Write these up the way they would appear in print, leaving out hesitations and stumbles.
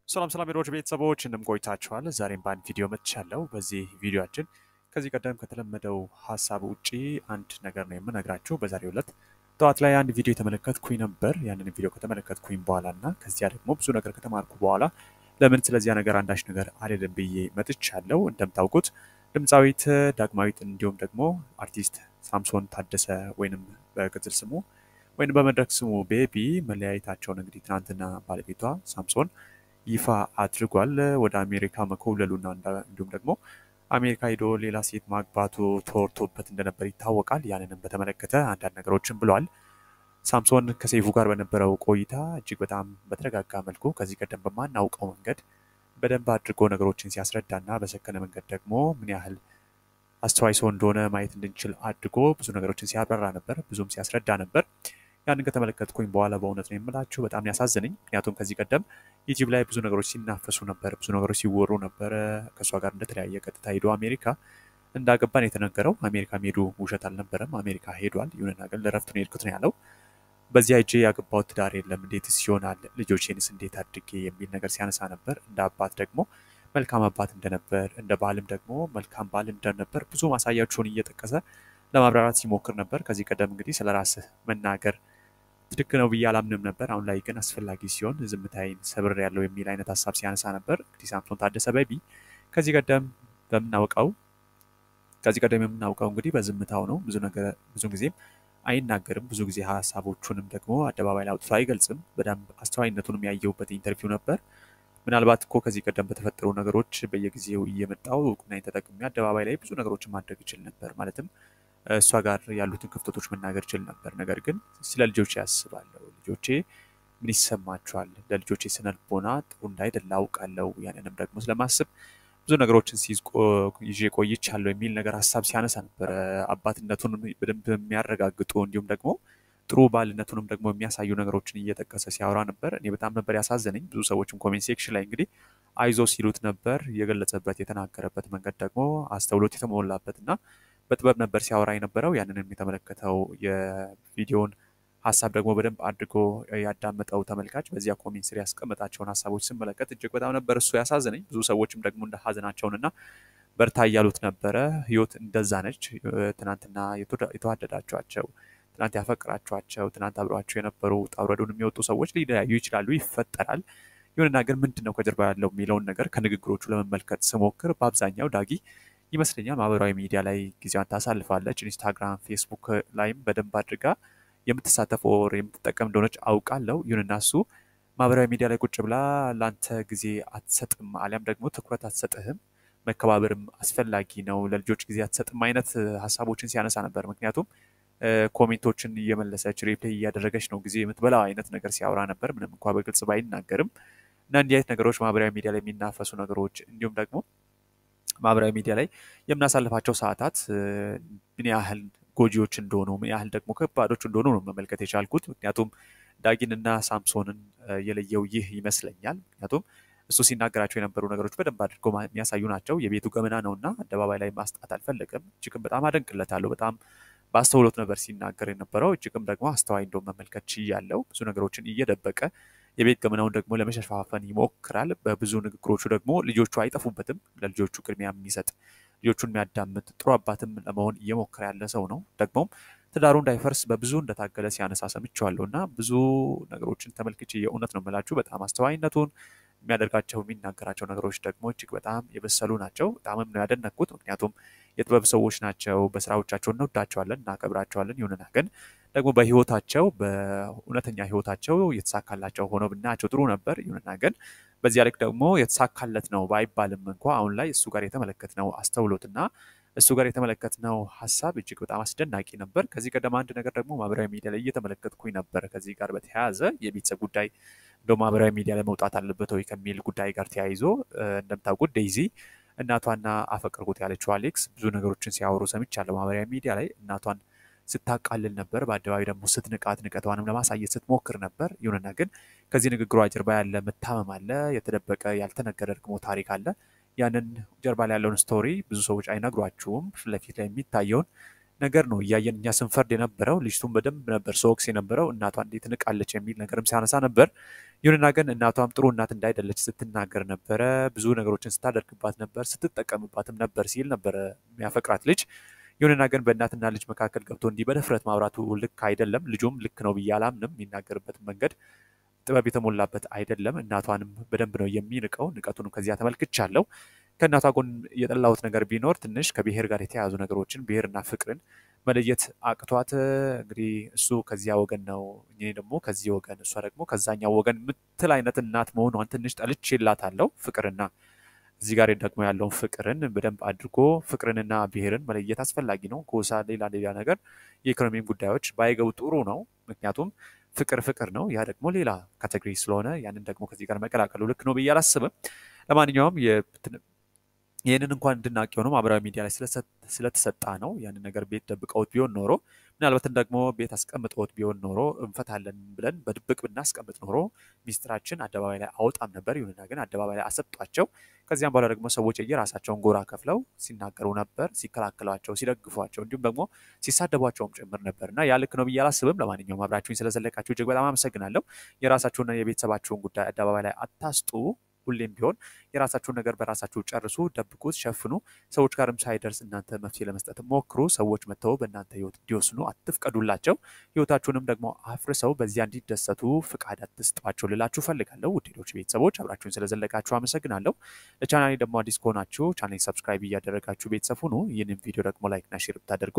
ሰላም የሮጅ ቤተሰቦች እንደምን ቆይታችኋል? ዛሬም በአንድ ቪዲዮ መጥቻለሁ። በዚህ ቪዲዮአችን ከዚህ ቀደም ከተለመደው ሀሳብ ውጪ አንድ ነገር ነው የምነግራችሁ። በዛሬው ዕለት ጠዋት ላይ አንድ ቪዲዮ የተመለከትኩኝ ነበር። ያንን ቪዲዮ ከተመለከትኩኝ በኋላና ከዚያ ደግሞ ብዙ ነገር ከተማርኩ በኋላ ለምን ስለዚያ ነገር አንዳች ነገር አልልም ብዬ መጥቻለሁ። እንደምታውቁት ድምፃዊት ዳግማዊት እንዲሁም ደግሞ አርቲስት ሳምሶን ታደሰ ወይንም በቅጽል ስሙ ወይንም በመድረክ ስሙ ቤቢ መለያየታቸውን እንግዲህ ትናንትና ባለቤቷ ሳምሶን ይፋ አድርጓል። ወደ አሜሪካ መኮብለሉና እንዲሁም ደግሞ አሜሪካ ሄዶ ሌላ ሴት ማግባቱ ተወርቶበት እንደነበር ይታወቃል። ያንንም በተመለከተ አንዳንድ ነገሮችን ብሏል። ሳምሶን ከሰይፉ ጋር በነበረው ቆይታ እጅግ በጣም በተረጋጋ መልኩ ከዚህ ቀደም በማናውቀው መንገድ በደንብ አድርጎ ነገሮችን ሲያስረዳና በሰከነ መንገድ ደግሞ ምን ያህል አስተዋይ ሰው እንደሆነ ማየት እንድንችል አድርጎ ብዙ ነገሮችን ሲያብራራ ነበር፣ ብዙም ሲያስረዳ ነበር። ያንን ከተመለከትኩኝ በኋላ በእውነት ነው የምላችሁ በጣም ያሳዝነኝ። ምክንያቱም ከዚህ ቀደም ዩቲዩብ ላይ ብዙ ነገሮች ሲናፈሱ ነበር፣ ብዙ ነገሮች ሲወሩ ነበር። ከእሷ ጋር እንደተለያየ ቀጥታ ሄዶ አሜሪካ እንዳገባን የተነገረው። አሜሪካ ሄዱ ውሸት አልነበረም፣ አሜሪካ ሄዷል። ይሁንና ግን ለረፍት ነው የሄድኩት ነው ያለው። በዚያ እጄ ያገባው ትዳር የለም እንዴትስ ይሆናል፣ ልጆቼንስ እንዴት አድርጌ የሚል ነገር ሲያነሳ ነበር። እንደ አባት ደግሞ መልካም አባት እንደነበር፣ እንደ ባልም ደግሞ መልካም ባል እንደነበር ብዙ ማሳያዎችን እየጠቀሰ ለማብራራት ሲሞክር ነበር። ከዚህ ቀደም እንግዲህ ስለ ራስህ መናገር ትክክል ነው ብዬ አላምንም ነበር። አሁን ላይ ግን አስፈላጊ ሲሆን ዝምታዬን ሰብር ያለው የሚል አይነት ሀሳብ ሲያነሳ ነበር። እንግዲህ ሳምሶን ታደሰ ቤቢ ከዚህ ቀደም የምናውቀው እንግዲህ በዝምታው ነው። ብዙ ጊዜም አይናገርም። ብዙ ጊዜ ሀሳቦቹንም ደግሞ አደባባይ ላይ አውጥቶ አይገልጽም። በደንብ አስተዋይነቱንም ያየሁበት ኢንተርቪው ነበር። ምናልባት እኮ ከዚህ ቀደም በተፈጠሩ ነገሮች በየጊዜው እየመጣው እውቅናን ተጠቅሜ አደባባይ ላይ ብዙ ነገሮችን ማድረግ ይችል ነበር። ማለትም እሷ ጋር ያሉትን ክፍተቶች መናገር ይችል ነበር። ነገር ግን ስለ ልጆቼ ያስባለሁ። ልጆቼ ምን ይሰማቸዋል? ለልጆቼ ስነልቦና ጥሩ እንዳይደለ አውቃለሁ። ያንንም ደግሞ ስለማስብ ብዙ ነገሮችን ይዤ ቆይቻለሁ የሚል ነገር ሀሳብ ሲያነሳ ነበር። አባትነቱን በደንብ የሚያረጋግጡ እንዲሁም ደግሞ ጥሩ ባልነቱንም ደግሞ የሚያሳዩ ነገሮችን እየጠቀሰ ሲያወራ ነበር። እኔ በጣም ነበር ያሳዘነኝ። ብዙ ሰዎችም ኮሜንት ሴክሽን ላይ እንግዲህ አይዞ ሲሉት ነበር። የገለጸበት የተናገረበት መንገድ ደግሞ አስተውሎት የተሞላበት እና በጥበብ ነበር ሲያወራ የነበረው። ያንንም የተመለከተው የቪዲዮን ሀሳብ ደግሞ በደንብ አድርጎ ያዳመጠው ተመልካች በዚያ ኮሜንት ስር ያስቀመጣቸውን ሀሳቦች ስመለከት እጅግ በጣም ነበር እሱ ያሳዘነኝ። ብዙ ሰዎችም ደግሞ እንደ ሀዘናቸውንና በርታ እያሉት ነበረ። ህይወት እንደዛ ነች። ትናንትና የተዋደዳቸዋቸው፣ ትናንት ያፈቅራቸዋቸው፣ ትናንት አብረዋቸው የነበሩ ጣውረዱን የሚወጡ ሰዎች ሊለያዩ ይችላሉ፣ ይፈጠራል። ይሁንና ግን ምንድን ነው ከጀርባ ያለው የሚለውን ነገር ከንግግሮቹ ለመመልከት ስሞክር በአብዛኛው ዳጊ ይመስለኛል ማህበራዊ ሚዲያ ላይ ጊዜዋን ታሳልፋለች። ኢንስታግራም፣ ፌስቡክ ላይም በደንብ አድርጋ የምትሳተፍ ወር የምትጠቀም እንደሆነች አውቃለሁ። ይሁንና እሱ ማህበራዊ ሚዲያ ላይ ቁጭ ብላ ላንተ ጊዜ አትሰጥም፣ አሊያም ደግሞ ትኩረት አትሰጥህም፣ መከባበርም አስፈላጊ ነው፣ ለልጆች ጊዜ አትሰጥም አይነት ሀሳቦችን ሲያነሳ ነበር። ምክንያቱም ኮሜንቶችን እየመለሰች ሪፕሌይ እያደረገች ነው ጊዜ የምትበላው አይነት ነገር ሲያወራ ነበር፣ ምንም እንኳ በግልጽ ባይናገርም። እና እንዲህ አይነት ነገሮች ማህበራዊ ሚዲያ ላይ የሚናፈሱ ነገሮች እንዲሁም ደግሞ ማህበራዊ ሚዲያ ላይ የምናሳልፋቸው ሰዓታት ምን ያህል ጎጂዎች እንደሆኑ ምን ያህል ደግሞ ከባዶች እንደሆኑ ነው መመልከት የቻልኩት። ምክንያቱም ዳጊንና ሳምሶንን የለየው ይህ ይመስለኛል። ምክንያቱም እሱ ሲናገራቸው የነበሩ ነገሮች በደንብ አድርገው የሚያሳዩ ናቸው። የቤቱ ገመና ነውና አደባባይ ላይ ማስጣት አልፈለገም። እጅግም በጣም አደንቅለታለሁ። በጣም በአስተውሎት ነበር ሲናገር የነበረው። እጅግም ደግሞ አስተዋይ እንደሆነ መመልከት ችያለሁ። ብዙ ነገሮችን እየደበቀ የቤት ገመናውን ደግሞ ለመሸፋፈን ይሞክራል። በብዙ ንግግሮቹ ደግሞ ልጆቹ አይጠፉበትም። ለልጆቹ ቅድሚያ የሚሰጥ ልጆቹን የሚያዳምጥ ጥሩ አባትም ለመሆን እየሞከረ ያለ ሰው ነው። ደግሞም ትዳሩ እንዳይፈርስ በብዙ እንደታገለ ሲያነሳ ሰምቼዋለሁ እና ብዙ ነገሮችን ተመልክቼ የእውነት ነው የምላችሁ በጣም አስተዋይነቱን የሚያደርጋቸው የሚናገራቸው ነገሮች ደግሞ እጅግ በጣም የበሰሉ ናቸው። በጣምም ነው ያደነቅኩት። ምክንያቱም የጥበብ ሰዎች ናቸው። በስራዎቻቸው እንወዳቸዋለን፣ እናከብራቸዋለን። ይሁንና ግን ደግሞ በህይወታቸው በእውነተኛ ህይወታቸው የተሳካላቸው ሆነው ብናያቸው ጥሩ ነበር። ይሁንና ግን በዚያ ልክ ደግሞ የተሳካለት ነው ባይባልም እንኳ አሁን ላይ እሱ ጋር የተመለከትነው አስተውሎትና እሱ ጋር የተመለከትነው ሀሳብ እጅግ በጣም አስደናቂ ነበር። ከዚህ ቀደም አንድ ነገር ደግሞ ማህበራዊ ሚዲያ ላይ እየተመለከትኩኝ ነበር። ከዚህ ጋር በተያያዘ የቤተሰብ ጉዳይ እንደው ማህበራዊ ሚዲያ ላይ መውጣት አለበት ወይ ከሚል ጉዳይ ጋር ተያይዞ እንደምታውቁት ዴይዚ እናቷና አፈቅርኩት ያለችው አሌክስ ብዙ ነገሮችን ሲያወሩ ሰምቻለሁ። ማህበራዊ ሚዲያ ላይ እናቷን ስታቃልል ነበር፣ በአደባባይ ደግሞ ስትንቃት ንቀቷንም ለማሳየት ስትሞክር ነበር። ይሁንና ግን ከዚህ ንግግሯ ጀርባ ያለ መታመም አለ፣ የተደበቀ ያልተነገረ ደግሞ ታሪክ አለ። ያንን ጀርባ ላይ ያለውን ስቶሪ ብዙ ሰዎች አይነግሯችሁም። ፊት ለፊት ላይ የሚታየውን ነገር ነው እያየን እኛ ስንፈርድ የነበረው። ልጅቱን በደንብ ነበር ሰወቅስ የነበረው እናቷ እንዴት ንቃለች የሚል ነገርም ሲያነሳ ነበር። ይሁንና ግን እናቷም ጥሩ እናት እንዳይደለች ስትናገር ነበረ። ብዙ ነገሮችን ስታደርግባት ነበር፣ ስትጠቀምባትም ነበር ሲል ነበረ የሚያፈቅራት ልጅ። ይሁንና ግን በእናትና ልጅ መካከል ገብቶ እንዲህ በድፍረት ማውራቱ ልክ አይደለም። ልጁም ልክ ነው ብዬ አላምንም። የሚናገርበት መንገድ ጥበብ የተሞላበት አይደለም። እናቷንም በደንብ ነው የሚንቀው። ንቀቱንም ከዚያ ተመልክቻለሁ። ከእናቷ ጎን የጠላሁት ነገር ቢኖር ትንሽ ከብሔር ጋር የተያያዙ ነገሮችን ብሔርና ፍቅርን መለየት አቅቷት እንግዲህ እሱ ከዚያ ወገን ነው፣ እኔ ደግሞ ከዚህ ወገን፣ እሷ ደግሞ ከዛኛው ወገን ምትል አይነት እናት መሆኗን ትንሽ ጠልቼላታለሁ። ፍቅርና እዚህ ጋር ደግሞ ያለውን ፍቅርን በደንብ አድርጎ ፍቅርንና ብሔርን መለየት አስፈላጊ ነው። ጎሳ፣ ሌላ ነገር የኢኮኖሚም ጉዳዮች ባይገቡ ጥሩ ነው። ምክንያቱም ፍቅር ፍቅር ነው። ያ ደግሞ ሌላ ካቴጎሪ ስለሆነ ያንን ደግሞ ከዚህ ጋር መቀላቀሉ ልክ ነው ብዬ አላስብም። ለማንኛውም ይህንን እንኳን እንድናቅ የሆነው ማህበራዊ ሚዲያ ላይ ስለተሰጣ ነው። ያንን ነገር ቤት ደብቀውት ቢሆን ኖሮ ምናልባትም ደግሞ ቤት አስቀምጠውት ቢሆን ኖሮ እንፈታለን ብለን በድብቅ ብናስቀምጥ ኖሮ ሚስጥራችን አደባባይ ላይ አውጣም ነበር። ይሁንና ግን አደባባይ ላይ አሰጧቸው። ከዚያም በኋላ ደግሞ ሰዎች የራሳቸውን ጎራ ከፍለው ሲናገሩ ነበር፣ ሲከላከሏቸው፣ ሲደግፏቸው እንዲሁም ደግሞ ሲሳደቧቸውም ጭምር ነበር እና ያ ልክ ነው ብዬ አላስብም። ለማንኛውም አብራችሁኝ ስለዘለቃችሁ እጅግ በጣም አመሰግናለሁ። የራሳችሁና የቤተሰባችሁን ጉዳይ አደባባይ ላይ አታስጡ። ሁሌም ቢሆን የራሳችሁን ነገር በራሳችሁ ጨርሱ፣ ደብቁት፣ ሸፍኑ። ሰዎች ጋርም ሳይደርስ እናንተ መፍትሄ ለመስጠት ሞክሩ። ሰዎች መተው በእናንተ ህይወት እንዲወስኑ አትፍቀዱላቸው። ህይወታችሁንም ደግሞ አፍርሰው በዚያ እንዲደሰቱ ፍቃድ አትስጧቸው ልላችሁ ፈልጋለሁ። ውዴዶች ቤተሰቦች አብራችሁን ስለዘለቃችሁ አመሰግናለሁ። ለቻናሌ ደግሞ አዲስ ከሆናችሁ ቻናሌን ሰብስክራይብ እያደረጋችሁ ቤተሰብ ሁኑ። ይህንን ቪዲዮ ደግሞ ላይክና ሼር ብታደርጉ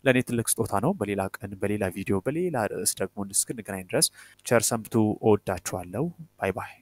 ለእኔ ትልቅ ስጦታ ነው። በሌላ ቀን በሌላ ቪዲዮ በሌላ ርዕስ ደግሞ እስክንገናኝ ድረስ ቸር ሰንብቱ። እወዳችኋለሁ። ባይ ባይ።